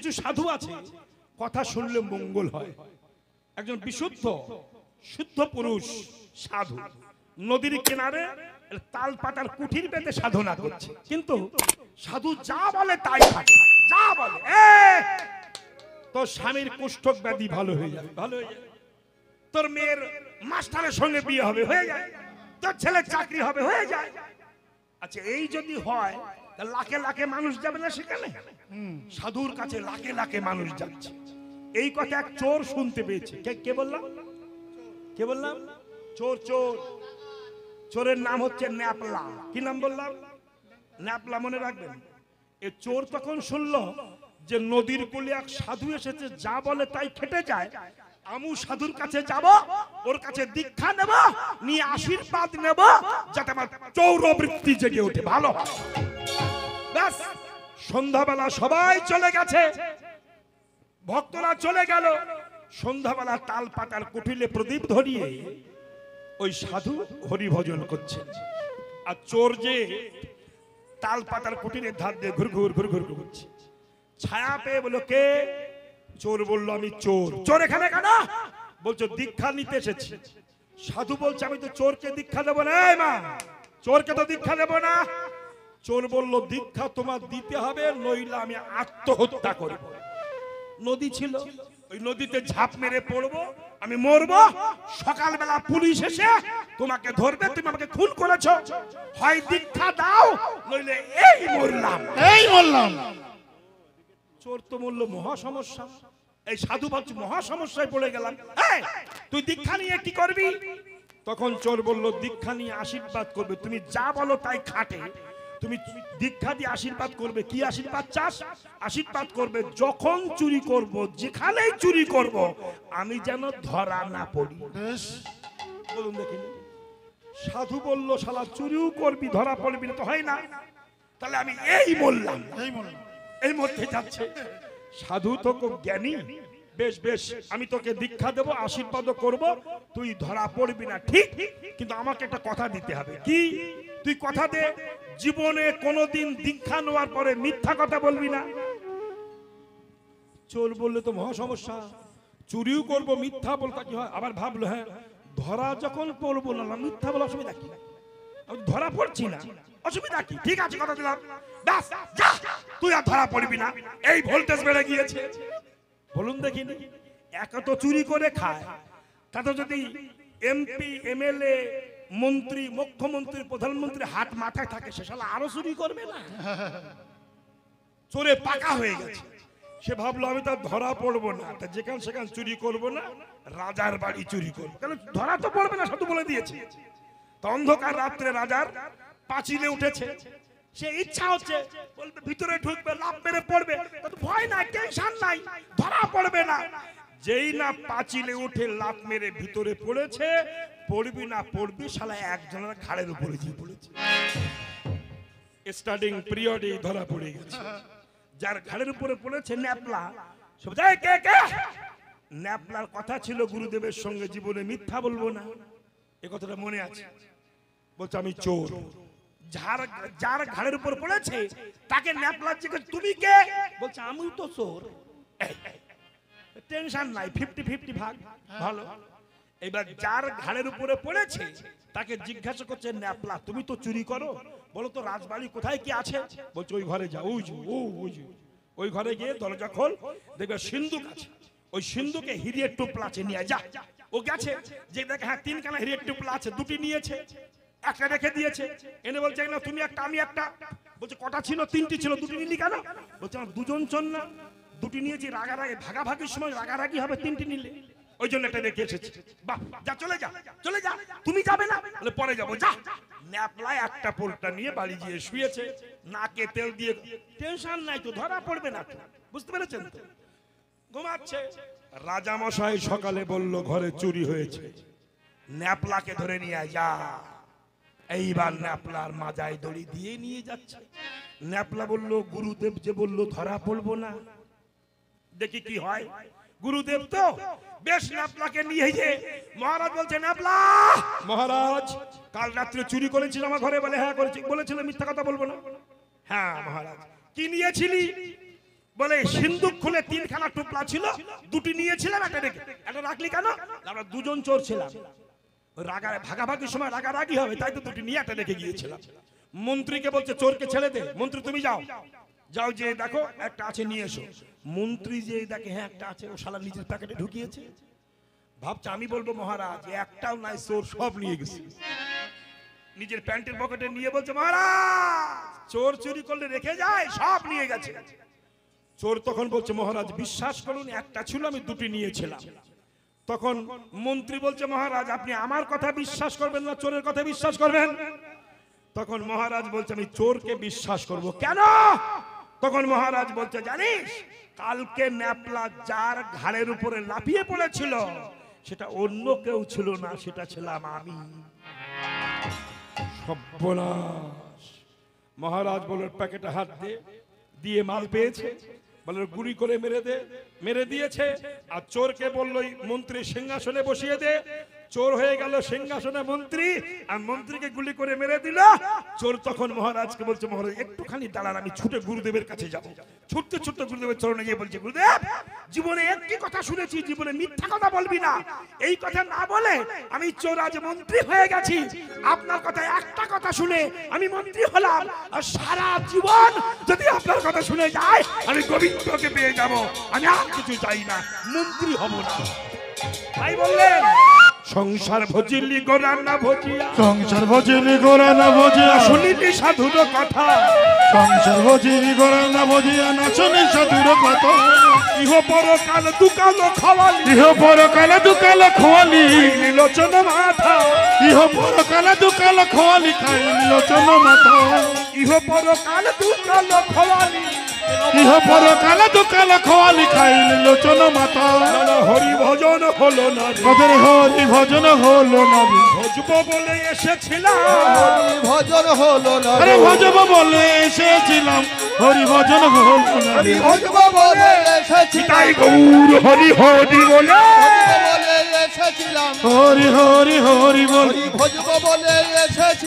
কিছু সাধু আছে কথা শুনলে মঙ্গল হয়। একজন বিশুদ্ধ শুদ্ধ পুরুষ সাধু নদীর কিনারে তাল পাতার কুঠির পেতে সাধনা করছে, কিন্তু সাধু যা বলে তাই থাকে, যা বলে তোর স্বামীর কুষ্ঠক ব্যাধি ভালো হয়ে যাবে, ভালো হয়ে যাবে, তোর মেয়ের মাস্টারের সঙ্গে বিয়ে হবে, হয়ে যায়, তোর ছেলের চাকরি হবে, হয়ে যায়। আচ্ছা এই যদি হয় লাখে লাখে মানুষ যাবে না সেখানে? সাধুর কাছে লাখে লাখে মানুষ যাচ্ছে। এই কথা এক চোর শুনতে পেয়েছে। কে বললাম? কে বললাম? চোর। চোর, চোরের নাম হচ্ছে ন্যাপলা। কি নাম বললাম? ন্যাপলা, মনে রাখবেন। এ চোর তখন শুনলো যে নদীর কূলে এক সাধু এসেছে, যা বলে তাই খেটে যায়, আমু সাধুর কাছে যাব, ওর কাছে দীক্ষা নেব, নিয়ে আশীর্বাদ নেব, যাতে আমার চৌরবৃত্তি জেগে ওঠে, ভালো হয়। ব্যাস, সন্ধ্যাবেলা সবাই চলে গেছে, ভক্তরা চলে গেল। সন্ধ্যাবেলা তাল পাতার কুঠিলে প্রদীপ ধরিয়ে ওই সাধু হরিভজন করছে, আর চোর যে তাল পাতার কুঠিরের ধার দিয়ে ঘুরঘুর ঘুরঘুর করছে। ছায়া পেয়ে বলল, কে? চোর বলল, আমি চোর। চোর এখানে কেন? বলছো দীক্ষা নিতে এসেছি। সাধু বলছে, আমি তো চোরকে দীক্ষা দেবো না। মা, চোরকে তো দীক্ষা দেবো না। চোর বলল, দীক্ষা তোমার দিতে হবে, নইলে আমি আত্মহত্যা করব। নদী ছিল, ওই নদীতে ঝাঁপ মেরে পড়বো, আমি মরবো। সকালবেলা পুলিশ এসে তোমাকে ধরবে, তুমি আমাকে খুন করেছো, হয় দীক্ষা দাও, নইলে এই মরলাম, এই মরলাম। চোর তো বলল, মহা সমস্যা। এই সাধু ভাবছি মহা সমস্যায় পড়ে গেলাম, তুই দীক্ষা নিয়ে কি করবি? তখন চোর বলল, দীক্ষা নিয়ে আশীর্বাদ করবে, তুমি যা বলো তাই খাটে, তুমি দীক্ষা দিয়ে আশীর্বাদ করবে। কি আশীর্বাদ চাস? আশীর্বাদ করবে যখন চুরি করব, যেখানেই চুরি করব, আমি যেন ধরা না পড়ি। বলুন দেখিনি। সাধু বলল, শালা চুরিও করবি, ধরা পড়বি না তো হয় না, তাহলে আমি এই বললাম, এই মধ্যে যাচ্ছে। সাধু তো খুব জ্ঞানী, বেশ বেশ, আমি তোকে দীক্ষা দেবো, আশীর্বাদ করব, তুই ধরা পড়বি না, ঠিক, কিন্তু আমাকে একটা কথা দিতে হবে। কি? তুই কথা দে, জীবনে কোনোদিন দীক্ষা নেওয়ার পরে মিথ্যা কথা বলবি না। চোর বললে তো মহা সমস্যা, চুরিও করবো, মিথ্যা বলতে কি হয়? আবার ভাবলো, হ্যাঁ ধরা যখন পড়বো না, মিথ্যা বলা অসুবিধা কি? আমি ধরা পড়ছি না, অসুবিধা কি? ঠিক আছে, কথা দিলাম, ব্যাস যা, তুই আর ধরা পড়বি না। এই ভোল্টেজ বেড়ে গিয়েছে। বলুন দেখিনি, এত তো চুরি করে খায়, তাতে যদি এমপি, এমএলএ, মন্ত্রী, মুখ্যমন্ত্রী, প্রধানমন্ত্রী হাত মাথায় থাকে, সে শালা আরো চুরি করবে না? চোরে পাকা হয়ে গেছে। সে ভাবলো, আমি তো ধরা পড়বো না, তা যেখান সেখান চুরি করব না, রাজার বাড়ি চুরি করবো, কারণ ধরা তো পড়বে না, সাধু বলে দিয়েছে। তো অন্ধকার রাত্রে রাজার পাঁচিলে উঠেছে, সে ইচ্ছা হচ্ছে বলবে ভিতরে ঢুকবে, লাফ মেরে পড়বে, ভয় নাই, টেনশন নাই, ধরা পড়বে না। যেই না পাঁচিলে উঠে লাফ মেরে ভিতরে পড়েছে, পড়বি না পড়বি, শালা একজনের ঘাড়ের উপরে গিয়ে পড়েছে। স্টার্টিং পিরিয়ডে ধরা পড়ে গেছে। যার ঘাড়ের উপরে পড়েছে ন্যাপলা, সব যায় কে কে? ন্যাপলার কথা ছিল গুরুদেবের সঙ্গে জীবনে মিথ্যা বলবো না, এই কথাটা মনে আছে। বলছে আমি চোর। যার ঘাড়ের উপর পড়েছে তাকে ন্যাপলা জিজ্ঞেস, তুমি কে? বলছে আমি তো চোর। টেনশন নাই, 50-50 ভাগ, ভালো। এবার যার ঘাড়ের উপরে পড়েছে তাকে জিজ্ঞাসা করছে ন্যাপলা, তুমি তো চুরি করো, বলো তো রাজবাড়ি কোথায় কি আছে? বলছে ওই ঘরে যাও, ওই ঘরে গিয়ে দরজা খোল, দেখবে সিন্ধুক আছে, ওই সিন্ধুকে হিরের টুপলা আছে, নিয়ে যা। ও গেছে, যে দেখে হ্যাঁ 3খানা হিরের টুপলা আছে, 2টি নিয়েছে, একটা রেখে দিয়েছে। এনে বলছে না তুমি একটা আমি একটা। বলছে কটা ছিল? 3টি ছিল, 2টি নিলি কেন? বলছে আমার দুজন চল না, 2টি নিয়েছি, রাগারাগি ভাগাভাগির সময় রাগারাগি হবে, 3টি নিলে, ওই জন্য একটা রেখে এসেছি। বাহ, যা চলে যা, চলে যা। তুমি যাবে না? বলে পরে যাবো, যা। ন্যাপলায় একটা পোলটা নিয়ে বাড়ি গিয়ে শুয়েছে, নাকে তেল দিয়ে, টেনশন নাই তো, ধরা পড়বে না তো, বুঝতে পেরেছেন তো? ঘুমাচ্ছে। রাজামশাই সকালে বলল ঘরে চুরি হয়েছে, ন্যাপলাকে ধরে নিয়ে যা। এইবার ন্যাপলার মাজায় দড়ি দিয়ে নিয়ে যাচ্ছে। ন্যাপলা বলল গুরুদেব যে বলল ধরা পড়বো না, দেখি কি হয়। গুরুদেব তো বেশ ন্যাপলাকে নিয়ে যে মহারাজ বলছে, ন্যাপলা মহারাজ কাল রাত্রে চুরি করেছিস আমার ঘরে? বলে হ্যাঁ করেছি। বলেছিল মিথ্যা কথা বলবো না? হ্যাঁ মহারাজ। কি নিয়েছিলি? বলে সিন্ধুক খুলে 3খানা টুকরা ছিল, 2টি নিয়েছিলাম, একটা রেখে। একটা রাখলি কেন? আমরা 2জন চোর ছিলাম, রাগারে ভাগাভাগির সময় রাগারাগি হবে, তাই তো 2টি নিয়ে একটা রেখে গিয়েছিলাম। মন্ত্রীকে বলছে চোরকে ছেড়ে দে। মন্ত্রী তুমি যাও, যাও যে দেখো একটা আছে নিয়ে এসো। মন্ত্রী যে দেখে হ্যাঁ একটা আছে, ও শালা নিজের প্যাকেটে ঢুকিয়েছে। ভাবছে আমি বলবো মহারাজ একটাও নাই, চোর সব নিয়ে গেছে। নিজের প্যান্টের পকেটে নিয়ে বলছে মহারাজ চোর চুরি করলে রেখে যায়, সব নিয়ে গেছে। চোর তখন বলছে মহারাজ বিশ্বাস করুন একটা ছিল, আমি 2টি নিয়েছিলাম। তখন মন্ত্রী বলছে মহারাজ আপনি আমার কথা বিশ্বাস করবেন না চোরের কথা বিশ্বাস করবেন? তখন মহারাজ বলছে আমি চোরকে বিশ্বাস করব। কেন? তখন মহারাজ বলছে জানিস কালকে ন্যাপলা যার ঘাড়ের উপরে লাফিয়ে পড়েছিল সেটা অন্য কেউ ছিল না, সেটা ছিলাম আমি। সর্বনাশ। মহারাজ বলে প্যাকেটে হাত দিয়ে মাল পেয়েছে, বলে গুলি করে মেরে দে। মেরে দিয়েছে। আর চোরকে বললো মন্ত্রী সিংহাসনে বসিয়ে দে। চোর হয়ে গেল সিংহাসনে মন্ত্রী, আর মন্ত্রীকে গুলি করে মেরে দিল। চোর তখন মহারাজকে বলছে মহারাজ একটুখানি দাঁড়ান, আমি ছুটে গুরুদেবের কাছে যাব। ছুটতে ছুটতে গুরুদেবের চরণে গিয়ে বলছে গুরুদেব জীবনে একটি কথা শুনেছি, জীবনে মিথ্যা কথা বলবি না। এই কথা না বলে আমি চোর আজ মন্ত্রী হয়ে গেছি। আপনার কথা একটা কথা শুনে আমি মন্ত্রী হলাম, আর সারা জীবন যদি আপনার কথা শুনে যায় আমি গোবিন্দকে পেয়ে যাব, আমি আর কিছু চাই না, মন্ত্রী হব না। তাই বললেন সংসার ভজিলি গোরা না ভজিয়া, সংসার ভজিলি গোরা না ভজিয়া, শুনিলি সাধুর কথা। সংসার ভজিলি গোরা না ভজিয়া, না শুনি সাধুর কথা। ইহ পরকাল দুকাল খাওয়ালি, ইহ পরকাল দুকাল খোয়ালি, নীলোচন মাথা। ইহ পরকাল দুকাল খোয়ালি, খাই নীলোচন মাথা। ইহ পরকাল দুকাল খাওয়ালি, ইহ পরকাল দুকাল খোয়ালি, খাই নীলোচন মাথা। হরি ভজন হলো না রে, ওদের হরি ভজন হলো না রে। ভজব বলে এসেছিলাম, ভজন হলো না আরে ভজব বলে এসেছিলাম, হরি ভজন হলো না রে। ভজব বলে এসেছি, তাই গৌর হরি হরি বলে বলে এসেছিলাম, হরি হরি হরি বল, ভজব বলে এসেছি।